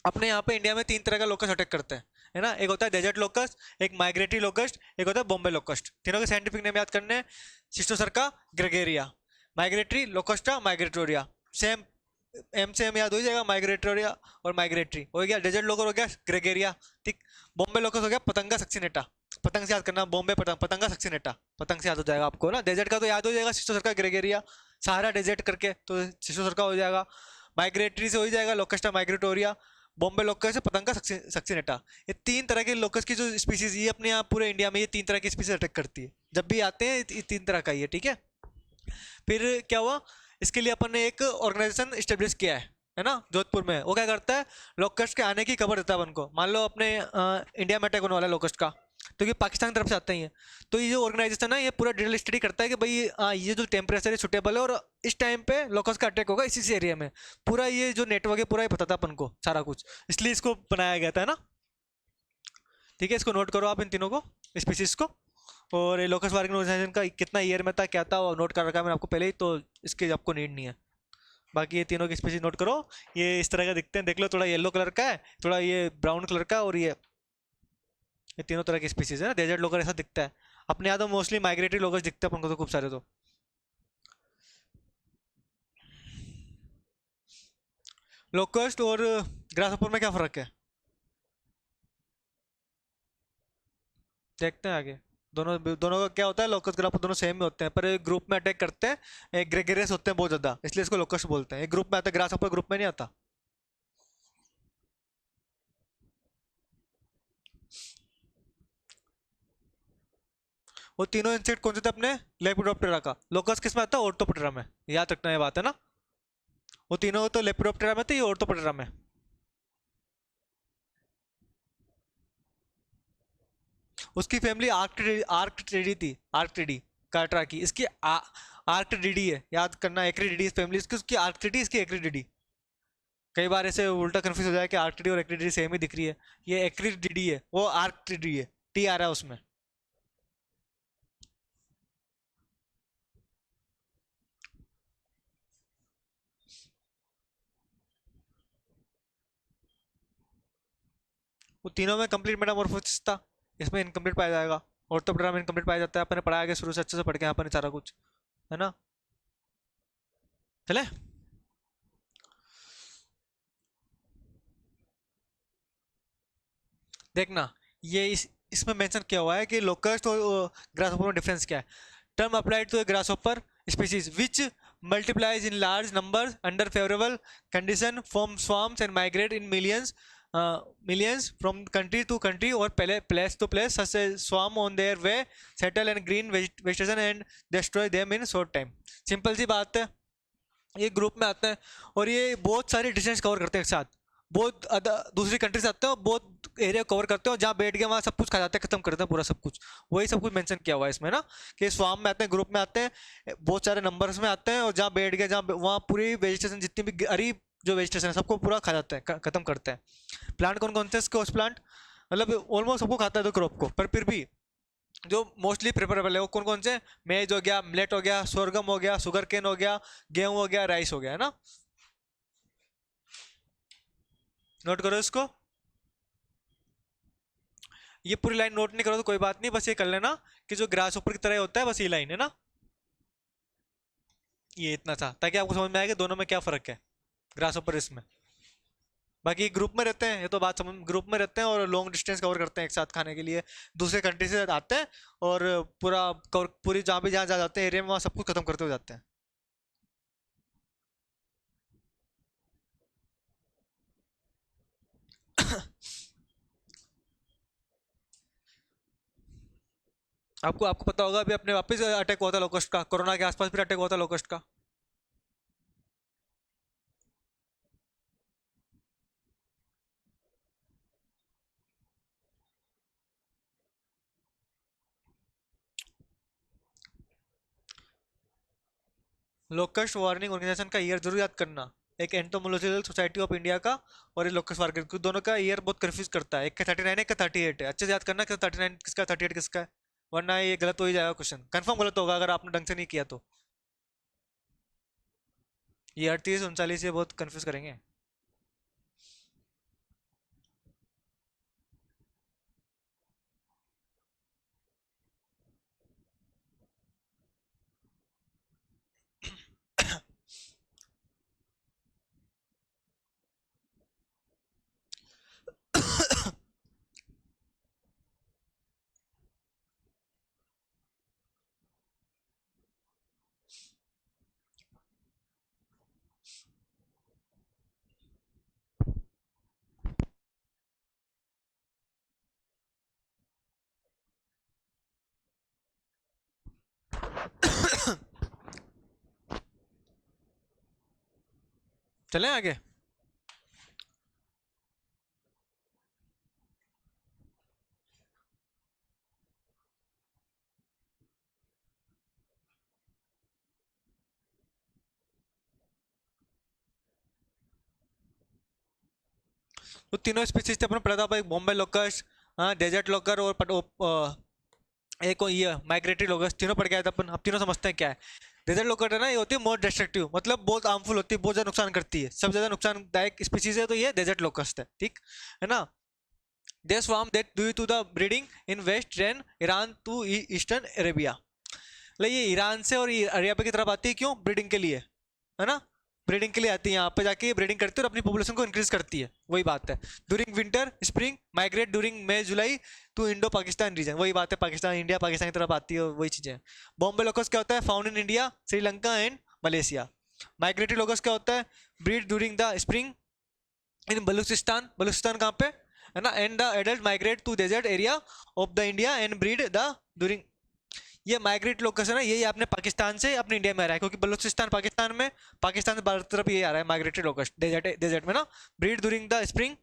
[SPEAKER 1] अपने यहाँ पे इंडिया में तीन तरह का लोकस अटैक करते हैं, है ना। एक होता है डेजर्ट लोकस्ट, एक माइग्रेटरी लोकस्ट, एक होता है बॉम्बे लोकस्ट। तीनों के साइंटिफिक नेम याद करने हैं, सिस्टोसर्का ग्रेगेरिया, माइग्रेटरी लोकस्टा माइग्रेटोरिया, सेम एम से एम याद हो जाएगा, माइग्रेटोरिया और माइग्रेटरी हो गया, डेजर्ट लोकस हो गया ग्रेगेरिया, ठीक। बॉम्बे लोकस हो गया पतंगा सक्सिनेटा, पतंग से याद करना, बॉम्बे पतंग, पतंगा सक्सिनेटा, पतंग से याद हो जाएगा आपको ना। डेजर्ट का तो याद हो जाएगा सिस्टोसर्का ग्रेगेरिया, सहारा डेजर्ट करके तो सिस्टोसर्का हो जाएगा। माइग्रेटरी से हो ही जाएगा लोकस्टा माइग्रेटोरिया, बॉम्बे लोकस है पतंगा सक्सिनेटा। ये तीन तरह के लोकस की जो स्पीसीज, ये अपने यहाँ पूरे इंडिया में ये तीन तरह की स्पीसीज अटैक करती है, जब भी आते हैं ये तीन तरह का ही है, ठीक है। फिर क्या हुआ, इसके लिए अपन ने एक ऑर्गेनाइजेशन इस्टेब्लिश किया है ना, जोधपुर में। वो क्या करता है, लोकस्ट के आने की खबर देता है अपन को, मान लो अपने इंडिया में अटैक होने वाला है लोकस्ट का, तो ये पाकिस्तान की तरफ से आते ही है। तो ये जो ऑर्गेनाइजेशन है ये पूरा डिटेल स्टडी करता है कि भाई ये जो टेम्परेचर है सुटेबल है, और इस टाइम पे लोकस्ट का अटैक होगा इसी एरिया में। पूरा ये जो नेटवर्क है पूरा ये पता था अपन को सारा कुछ, इसलिए इसको बनाया गया था, है ना। ठीक है, इसको नोट करो आप इन तीनों को, स्पीसीज को। और ये लोकस वार्गिंग ऑर्गेनाइजेशन का कितना ईयर में था क्या था वो नोट कर रखा है मैंने आपको पहले ही, तो इसके आपको नीड नहीं है। बाकी ये तीनों की स्पीसीज नोट करो, ये इस तरह का दिखते हैं, देख लो, थोड़ा येलो कलर का है, थोड़ा ये ब्राउन कलर का, और ये तीनों तरह की स्पीसीज है ना। डेजर्ट लोकस ऐसा दिखता है अपने यहाँ, तो मोस्टली माइग्रेटरी लोकस दिखते हैं अपन को तो खूब सारे। तो लोकस्ट और ग्रासहॉपर में क्या फर्क है, देखते हैं आगे। दोनों दोनों का क्या होता है, लोकस ग्रासहॉपर दोनों सेम ही होते हैं, पर ग्रुप में अटैक करते हैं, ग्रेगेरियस होते हैं बहुत ज्यादा, इसलिए इसको लोकस्ट बोलते हैं। ग्रुप में आता है, ग्रासहॉपर ग्रुप में नहीं आता। वो तीनों इंसेक्ट कौन से थे अपने, लेपिडोप्टेरा का। लोकस किस में आता है, ऑर्थोपोडेरा में, याद रखना ये बात, है ना। वो तीनों तो लेपिडोप्टेरा में थे, ये ऑर्थोपोडेरा में। उसकी फैमिली आर्कटिडी थी, आर्कटिडी काट्रा की, इसकी आर्कटिडी है, याद करना, एक्रिडिडी फैमिली इसकी, उसकी आर्कटिडी, इसकी एक्रिडिडी। कई बार ऐसे उल्टा कंफ्यूज हो जाए कि आर्कटिडी और एक्रिडिडी सेम ही दिख रही है, ये एक्रिडिडी है, वो आर्कटिडी है, टी आ रहा है उसमें। वो तीनों में कंप्लीट मेटामॉर्फोसिस था, इसमें इनकम्प्लीट पाया जाएगा। ऑर्थोप्टेरा में इनकम्प्लीट पाया जाता है, अपने पढ़ाया गया शुरू से अच्छे से पढ़ के यहाँ पर सारा कुछ, है ना। चले, देखना ये इसमें मेंशन किया हुआ है कि लोकस्ट और ग्रासहोपर में डिफरेंस क्या है। Term applied to grasshopper species which multiplies in large numbers under favorable condition, form swarms and migrate in millions from country to country or place to place, such as swarm on their way, settle and green vegetation and destroy them in short time। Simple सी बात है, ये group में आते हैं और ये बहुत सारी डिस्टेंस कवर करते हैं एक साथ, बहुत दूसरी कंट्री से आते हैं और बहुत एरिया कवर करते हैं, और जहाँ बैठ गए वहाँ सब कुछ खा जाते हैं, खत्म करते हैं पूरा सब कुछ। वही सब कुछ मेंशन किया हुआ है इसमें ना, कि स्वाम में आते हैं, ग्रुप में आते हैं, बहुत सारे नंबर्स में आते हैं, और जहाँ बैठ गए, जहाँ वहाँ पूरी वेजिटेशन जितनी भी हरी जो वेजिटेशन है सबको पूरा खा जाते हैं, खत्म करते हैं। प्लांट कौन कौन से इसके, उस प्लांट मतलब ऑलमोस्ट सबको खाता है तो क्रॉप को, पर फिर भी जो मोस्टली प्रेफरेबल है वो कौन कौन से, मेज हो गया, मिलेट हो गया, सोरगम हो गया, शुगर केन हो गया, गेहूं हो गया, राइस हो गया, है ना। नोट करो इसको, ये पूरी लाइन नोट नहीं करो तो कोई बात नहीं, बस ये कर लेना कि जो ग्रास ऊपर की तरह होता है बस ये लाइन है ना, ये इतना था, ताकि आपको समझ में आए कि दोनों में क्या फर्क है, ग्रास ऊपर इसमें। बाकी ग्रुप में रहते हैं, ये तो बात समझ, ग्रुप में रहते हैं और लॉन्ग डिस्टेंस कवर करते हैं एक साथ खाने के लिए, दूसरे कंट्री से आते हैं और पूरा कवर, पूरी जहाँ भी जहाँ जहाँ जाते हैं एरिया में वहाँ सब कुछ खत्म करते हुए जाते हैं। आपको आपको पता होगा अभी अपने वापस अटैक हुआ था लोकस्ट का, कोरोना के आसपास फिर अटैक हुआ था लोकस्ट का। लोकस्ट वार्निंग ऑर्गेनाइजेशन का ईयर जरूर याद करना, एक एंटोमोलॉजिकल सोसाइटी ऑफ इंडिया का और ये लोकस्ट वार्निंग, क्योंकि दोनों का ईयर बहुत कंफ्यूज करता है, एक का 39 है, एक का 38 है, अच्छे से याद करना कि 39 किसका 38 किसका है, वरना ये गलत हो ही जाएगा, क्वेश्चन कंफर्म गलत होगा अगर आपने ढंग से नहीं किया तो। ये 38 39 ये बहुत कंफ्यूज करेंगे। चलें आगे। तो तीनों स्पीसीज थे, अपने पढ़ा था भाई, बॉम्बे लोकस्ट, हाँ डेजर्ट लोकर और एक और ये माइग्रेटरी लोकस्ट, तीनों पढ़ के आए थे अपन। अब तीनों समझते हैं क्या है। डेजर्ट लोकर है ना, ये होती है मोर डिस्ट्रक्टिव, मतलब बहुत हार्मफुल होती है, बहुत ज्यादा नुकसान करती है, सबसे ज्यादा नुकसानदायक स्पीसीज है तो ये डेजर्ट लोकस्ट है, ठीक है ना। They swarm that due to the breeding in western Iran to eastern Arabia, मतलब ये ईरान से और अरेबिया की तरफ आती है, क्यों, ब्रीडिंग के लिए, है ना, ब्रीडिंग के लिए आती है, यहाँ पे जाके ब्रीडिंग करती है और अपनी पॉपुलेशन को इंक्रीज करती है, वही बात है। During winter spring migrate during May July to Indo Pakistan region, वही बात है, पाकिस्तान इंडिया पाकिस्तान की तरफ आती है, वही चीजें। बॉम्बे लोकस क्या होता है, found in India Sri Lanka and Malaysia. Migratory locust क्या होता है, breed during the spring in Baluchistan, Baluchistan कहाँ पे है ना, and the adult migrate to desert area of the India and breed the during. ये माइग्रेट लोकस है ना, यही आपने पाकिस्तान से अपने इंडिया में आ रहा है, क्योंकि बलूचिस्तान पाकिस्तान में, पाकिस्तान से भारत तरफ ये आ रहा है माइग्रेटरी लोकस, डेजर्ट डेजर्ट में ना। Breed during the spring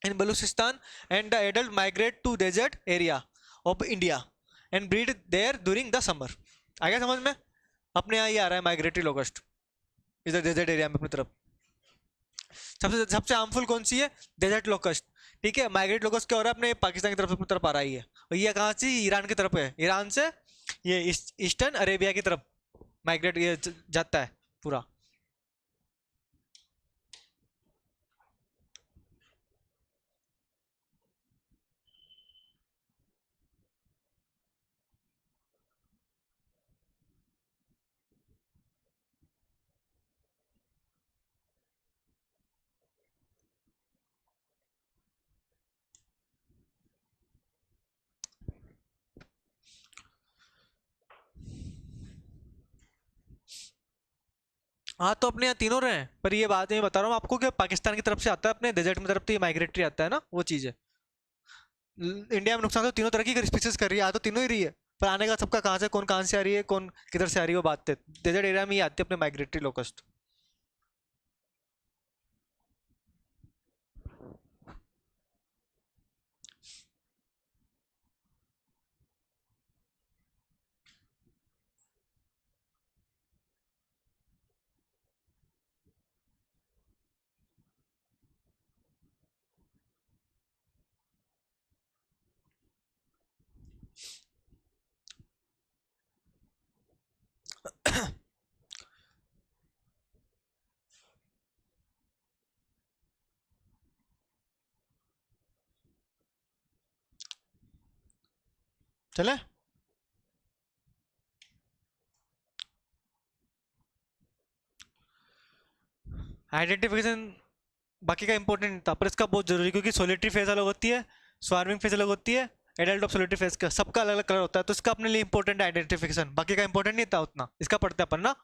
[SPEAKER 1] in Balochistan and the adult migrate to desert area of India and breed there during the summer. आ गया समझ में, अपने यहाँ ये आ रहा है माइग्रेटरी लोकस्ट इधर डेजर्ट एरिया में अपनी तरफ। सबसे सबसे हार्मफुल कौन सी है, डेजर्ट लोकस्ट, ठीक है। माइग्रेट लोकस्ट क्या हो रहा है, अपने पाकिस्तान की तरफ अपनी तरफ आ रहा है, और ये कहाँ से, ईरान की तरफ है, ईरान से ये ईस्टर्न अरेबिया की तरफ माइग्रेट ये जाता है पूरा। हाँ तो अपने यहाँ तीनों रहे हैं, पर ये बात मैं बता रहा हूँ आपको कि पाकिस्तान की तरफ से आता है, अपने डेजर्ट में तरफ तो ये माइग्रेटरी आता है ना, वो चीज़ है। इंडिया में नुकसान तो तीनों तरह की स्पीसीज कर रही है, आ तो तीनों ही रही है, पर आने का सबका कहाँ से, कौन कहाँ से आ रही है, कौन किधर से आ रही है, वो बात है। डेजर्ट एरिया में ही आती है अपने माइग्रेटरी लोकस्ट। चले। आइडेंटिफिकेशन बाकी का इंपॉर्टेंट नहीं था, पर इसका बहुत जरूरी, क्योंकि सोलिटरी फेज अलग होती है, स्वार्मिंग फेज अलग होती है, एडल्ट ऑफ सोलिटरी फेज का सबका अलग अलग कलर होता है, तो इसका अपने लिए इंपॉर्टेंट है आइडेंटिफिकेशन, बाकी का इंपॉर्टेंट नहीं था उतना, इसका पढ़ते हैं अपन ना।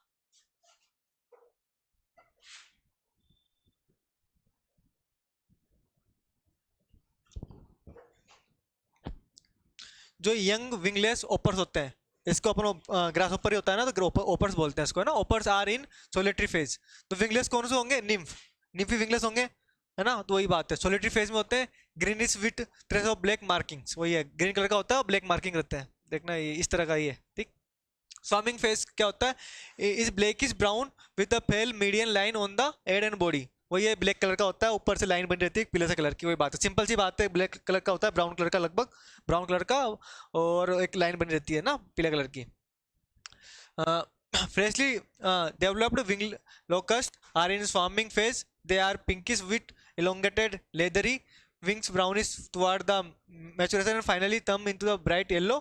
[SPEAKER 1] जो यंग विंगलेस ओपर्स होते हैं, इसको अपन ग्रास ओपर ही होता है ना, तो ओपर्स बोलते हैं इसको, है ना। ओपर्स आर इन सोलिटरी फेज। तो विंगलेस कौन से होंगे? निम्फ, निम्फी विंगलेस होंगे, है ना। तो वही बात है, सोलिटरी फेज में होते हैं greenish with trace of black markings, वही है, ग्रीन कलर का होता है और ब्लैक मार्किंग रहते हैं, देखना ये इस तरह का ही है, ठीक। स्वामिंग फेस क्या होता है? इस black is brown with a pale median line on the head and body, वही है, ब्लैक कलर का होता है, ऊपर से लाइन बनी रहती है पीले से कलर की, वही बात है, सिंपल सी बात है, ब्लैक कलर का होता है, ब्राउन कलर का लगभग, ब्राउन कलर का, और एक लाइन बनी रहती है ना पीले कलर की। Freshly developed wing locust are in swarming phase. They are pinkish with elongated, leathery wings, brownish toward the maturation, and finally turn into the bright yellow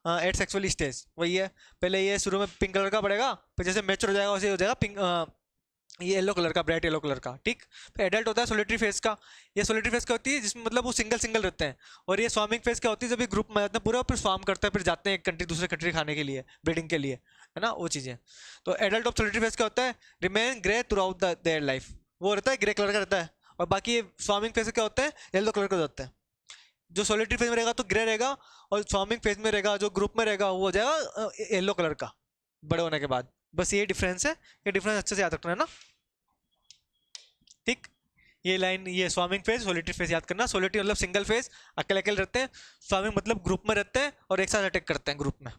[SPEAKER 1] at sexual stage. वही है, पहले ये शुरू में पिंक कलर का पड़ेगा, फिर जैसे मैच्योर हो जाएगा वैसे हो जाएगा पिंक, ये येलो कलर का, ब्राइट येलो कलर का, ठीक। फिर एडल्ट होता है सोलिटरी फेस का। ये सोलिटरी फेस क्या होती है? जिसमें मतलब वो सिंगल सिंगल रहते हैं। और ये स्वार्मिंग फेस क्या होती है? जब ये ग्रुप में जाते हैं पूरा, फिर स्वार्म करते हैं, फिर जाते हैं एक कंट्री दूसरे कंट्री खाने के लिए, ब्रीडिंग के लिए, है ना, वो चीज़ें। तो एडल्ट ऑफ सोलिटरी फेस क्या होता है? Remain grey through out the their life, वो रहता है ग्रे कलर का रहता है। और बाकी ये स्वार्मिंग फेस क्या होता है? येलो कलर का होता है। जो सोलिटरी फेज में रहेगा तो ग्रे रहेगा, और स्वार्मिंग फेज में रहेगा, जो ग्रुप में रहेगा, वो हो जाएगा येलो कलर का, बड़े होने के बाद। बस ये डिफरेंस है, ये डिफरेंस अच्छे से याद रखना है ना, ठीक। ये लाइन, ये स्वार्मिंग फेज, सोलिटरी फेज याद करना। सोलिटरी मतलब सिंगल फेज, अकेले अकेले रहते हैं। स्वार्मिंग मतलब ग्रुप में रहते हैं और एक साथ अटैक करते हैं ग्रुप में।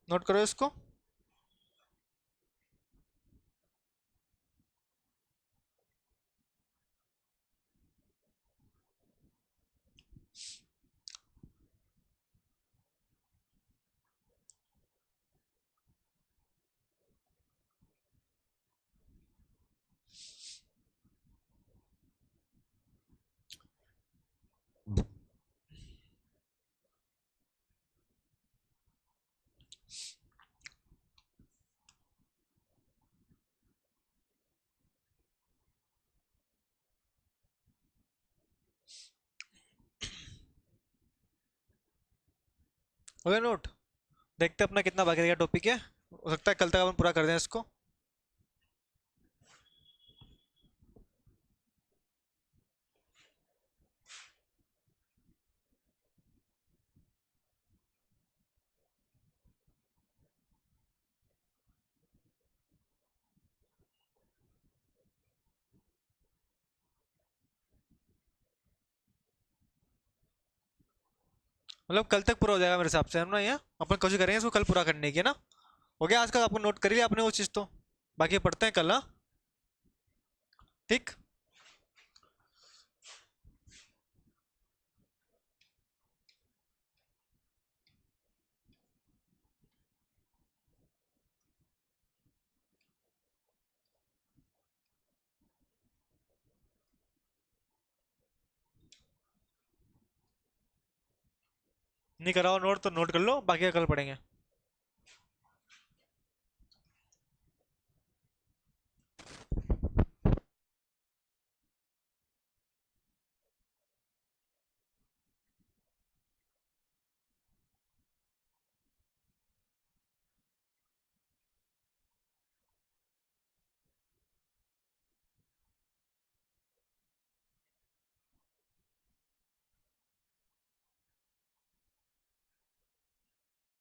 [SPEAKER 1] नोट करो इसको। हो गया नोट? देखते हैं अपना कितना बाकी का टॉपिक है, हो सकता है कल तक अपन पूरा कर दें इसको। मतलब कल तक पूरा हो जाएगा मेरे हिसाब से, हम ना ये अपन कोशिश करेंगे इसको कल पूरा करने की, है ना। हो गया आज का, आपको नोट कर लिया आपने वो चीज़ तो, बाकी पढ़ते हैं कल, हाँ, ठीक। नहीं कराओ नोट तो नोट कर लो, बाकी का कल पढ़ेंगे।